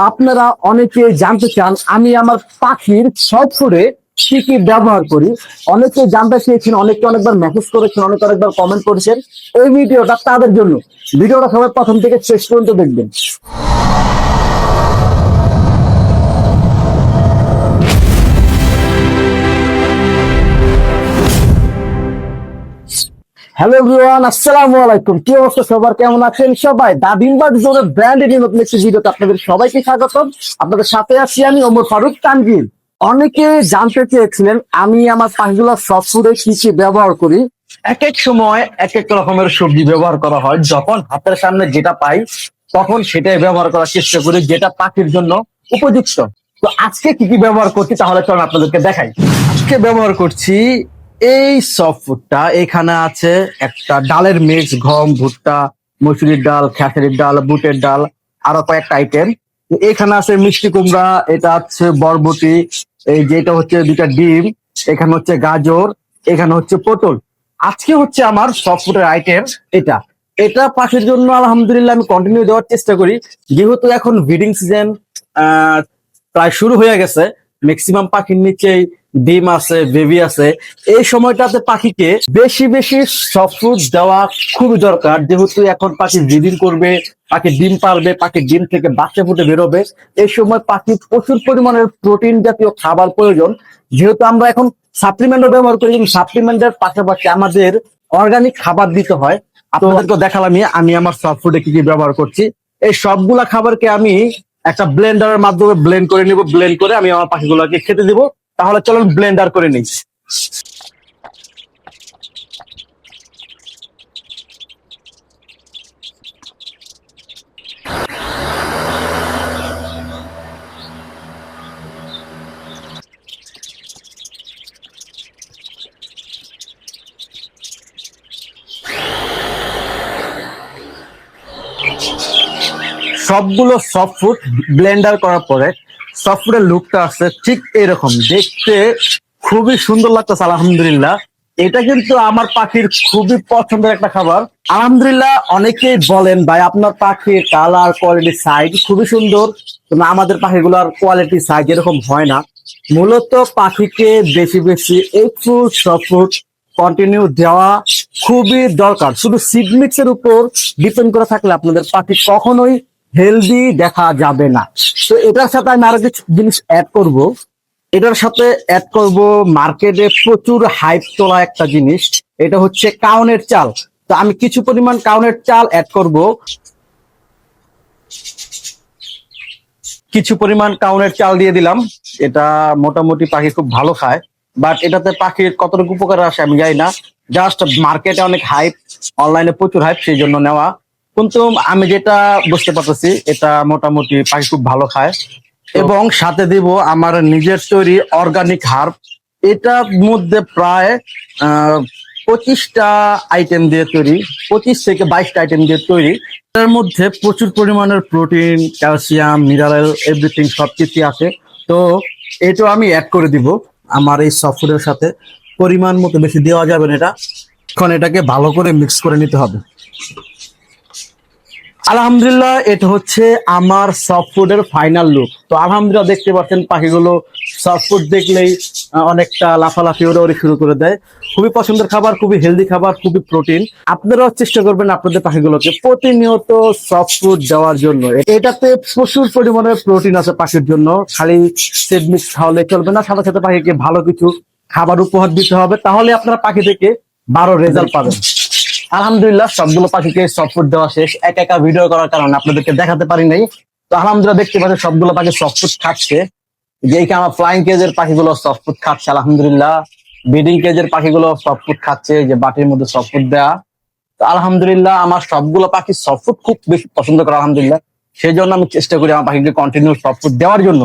আপনারা অনেকে জানতে চান আমি আমার পাখির সব ফুডে কি কি ব্যবহার করি। অনেকে জানতে চেয়েছেন, অনেকে অনেকবার মেসেজ করেছেন, অনেকে অনেকবার কমেন্ট করেছেন। এই ভিডিওটা তাদের জন্য। ভিডিওটা সবাই প্রথম থেকে শেষ পর্যন্ত দেখবেন। হ্যালো এভরিওয়ান, আসসালামু আলাইকুম। কি অবস্থা সবার, কেমন আছেন সবাই? দা ডিম্বার্ড জোনের ব্র্যান্ডেড নতুন একটি ভিডিওতে আপনাদের সবাইকে স্বাগতম। আপনাদের সাথে আছি আমি ওমর ফারুক তানভীর। অনেকে জানতে চেয়েছিলেন আমি আমার পাখিগুলো সব ফুডে কি কি ব্যবহার করি। এক এক সময় এক এক রকমের সবজি ব্যবহার করা হয়। যখন হাতের সামনে যেটা পাই তখন সেটাই ব্যবহার করার চেষ্টা করি, যেটা পাখির জন্য উপযুক্ত। তো আজকে কি কি ব্যবহার করছি তাহলে চলুন আপনাদেরকে দেখাই। আজকে ব্যবহার করছি এই সফট ফুডটা। এখানে আছে একটা ডালের মিক্স, গম, ভুট্টা, মসুরির ডাল, খেসারির ডাল, বুটের ডাল, আরো কয়েকটা আইটেম। এখানে আছে মিষ্টি কুমড়া, এটা হচ্ছে বরবটি, এই যেটা হচ্ছে দুটা ডিম, এখানে হচ্ছে গাজর, এখানে হচ্ছে পটল। আজকে হচ্ছে আমার সফট ফুডের আইটেম এটা। এটা পাখির জন্য আলহামদুলিল্লাহ আমি কন্টিনিউ দেওয়ার চেষ্টা করি, যেহেতু এখন ব্রিডিং সিজন প্রায় শুরু হয়ে গেছে। ম্যাক্সিমাম পাখির নিচেই ডিম আছে, বেবি আছে। এই সময়টাতে পাখিকে বেশি বেশি সফট ফুড দেওয়া খুবই দরকার, যেহেতু এখন পাখি ব্রিডিং করবে, পাখি ডিম পারবে, পাখির ডিম থেকে বাচ্চা ফুটে বেরোবে। এই সময় পাখির প্রচুর পরিমাণের প্রোটিন জাতীয় খাবার প্রয়োজন। যেহেতু আমরা এখন সাপ্লিমেন্টও ব্যবহার করি, সাপ্লিমেন্টের পাশাপাশি আমাদের অর্গানিক খাবার দিতে হয়। আপনাদেরকে দেখালাম আমি আমার সফট ফুডে কি কি ব্যবহার করছি। এই সবগুলা খাবারকে আমি একটা ব্লেন্ডারের মাধ্যমে ব্লেন্ড করে নিব। ব্লেন্ড করে আমি আমার পাখিগুলোকে খেতে দিব। তাহলে চলুন ব্লেন্ডার করে নিই। সবগুলো সফট ফুড ব্লেন্ডার করার পরে সফট ফুডের লুকটা আসছে ঠিক এরকম দেখতে, খুবই সুন্দর লাগতেছে আলহামদুলিল্লাহ। এটা কিন্তু আমার পাখির খুবই পছন্দের একটা খাবার আলহামদুলিল্লাহ। অনেকেই বলেন ভাই আপনার পাখির কালার, কোয়ালিটি, সাইজ খুবই সুন্দর, কিন্তু আমাদের পাখিগুলোর কোয়ালিটি, সাইজ এরকম হয় না। মূলত পাখিকে বেশি বেশি এই ফুড, সফট ফুড কন্টিনিউ দেওয়া খুবই দরকার। শুধু সিড মিক্সের উপর ডিপেন্ড করে থাকলে আপনাদের পাখি কখনোই হেলদি দেখা যাবে না। তো এটার সাথে আমি আরো কিছু জিনিস অ্যাড করব। এটার সাথে অ্যাড করব মার্কেটে প্রচুর হাইপ তোলা একটা জিনিস, এটা হচ্ছে কাউনের চাল। তো আমি কিছু পরিমাণ কাউনের চাল অ্যাড করব। কিছু পরিমাণ কাউনের চাল দিয়ে দিলাম। এটা মোটামুটি পাখি খুব ভালো খায়, বাট এটাতে পাখির কতটুকু উপকার আসে আমি জানি না। জাস্ট মার্কেটে অনেক হাইপ, অনলাইনে প্রচুর হাইপ, সেই জন্য নেওয়া। কিন্তু আমি যেটা বুঝতে পারতেছি এটা মোটামুটি পাখি খুব ভালো খায়। এবং সাথে দিব আমার নিজের তৈরি অর্গানিক হার্ব। এটার মধ্যে প্রায় 25টা আইটেম দিয়ে তৈরি, 25 থেকে 22টা আইটেম দিয়ে তৈরি। এর মধ্যে প্রচুর পরিমাণের প্রোটিন, ক্যালসিয়াম, মিনারেল, এভরিথিং সবকিছু আছে। তো এটা আমি অ্যাড করে দিব আমার এই সফট ফুডের সাথে। পরিমাণ মতো বেশি দেওয়া যাবে না এটা। এখন এটাকে ভালো করে মিক্স করে নিতে হবে। আলহামদুলিল্লাহ এটা হচ্ছে আমার সফট ফুডের ফাইনাল লুক। তো আলহামদুলিল্লাহ দেখতে পাচ্ছেন পাখিগুলো সফট ফুড দেখলেই অনেকটা লাফালাফি ওড়াউড়ি শুরু করে দেয়। খুবই পছন্দের খাবার, খুবই হেলদি খাবার, খুবই প্রোটিন। আপনারাও চেষ্টা করবেন আপনাদের পাখিগুলোকে প্রতিনিয়ত সফট ফুড দেওয়ার জন্য। এটাতে প্রচুর পরিমাণে প্রোটিন আছে পাখির জন্য। খালি সেড মিক্স খাওয়ালে চলবে না, সাথে সাথে পাখিকে ভালো কিছু খাবার উপহার দিতে হবে, তাহলে আপনারা পাখি থেকে ভালো রেজাল্ট পাবেন। আলহামদুলিল্লাহ সবগুলো পাখিকে সফট ফুড দেওয়া শেষ। একা একা ভিডিও করার কারণে আপনাদেরকে দেখাতে পারি নাই। তো আলহামদুলিল্লাহ দেখতে পাচ্ছেন সবগুলো পাখি সফট ফুড খাচ্ছে। যে আমার ফ্লাইং কেজের পাখিগুলো সফট ফুড খাচ্ছে আলহামদুলিল্লাহ। ব্রিডিং কেজের পাখিগুলো সফট ফুড খাচ্ছে, যে বাটির মধ্যে সফট ফুড দেওয়া। তো আলহামদুলিল্লাহ আমার সবগুলো পাখি সফট ফুড খুব বেশি পছন্দ করে আলহামদুলিল্লাহ। সেই জন্য আমি চেষ্টা করি আমার পাখিকে কন্টিনিউ সফট ফুড দেওয়ার জন্য।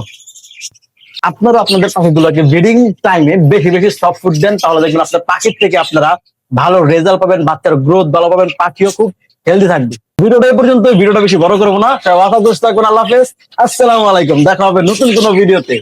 আপনারা আপনাদের পাখিগুলোকে ব্রিডিং টাইমে বেশি বেশি সফট ফুড দেন, তাহলে দেখবেন আপনার পাখির থেকে আপনারা ভালো রেজাল্ট পাবেন, বাচ্চার গ্রোথ ভালো পাবেন, পাখিও খুব হেলদি থাকবে। ভিডিওটা এই পর্যন্ত, ভিডিওটা বেশি বড় করবো না। আল্লাহ হাফেজ, আসসালামু আলাইকুম। দেখা হবে নতুন কোনো ভিডিওতে।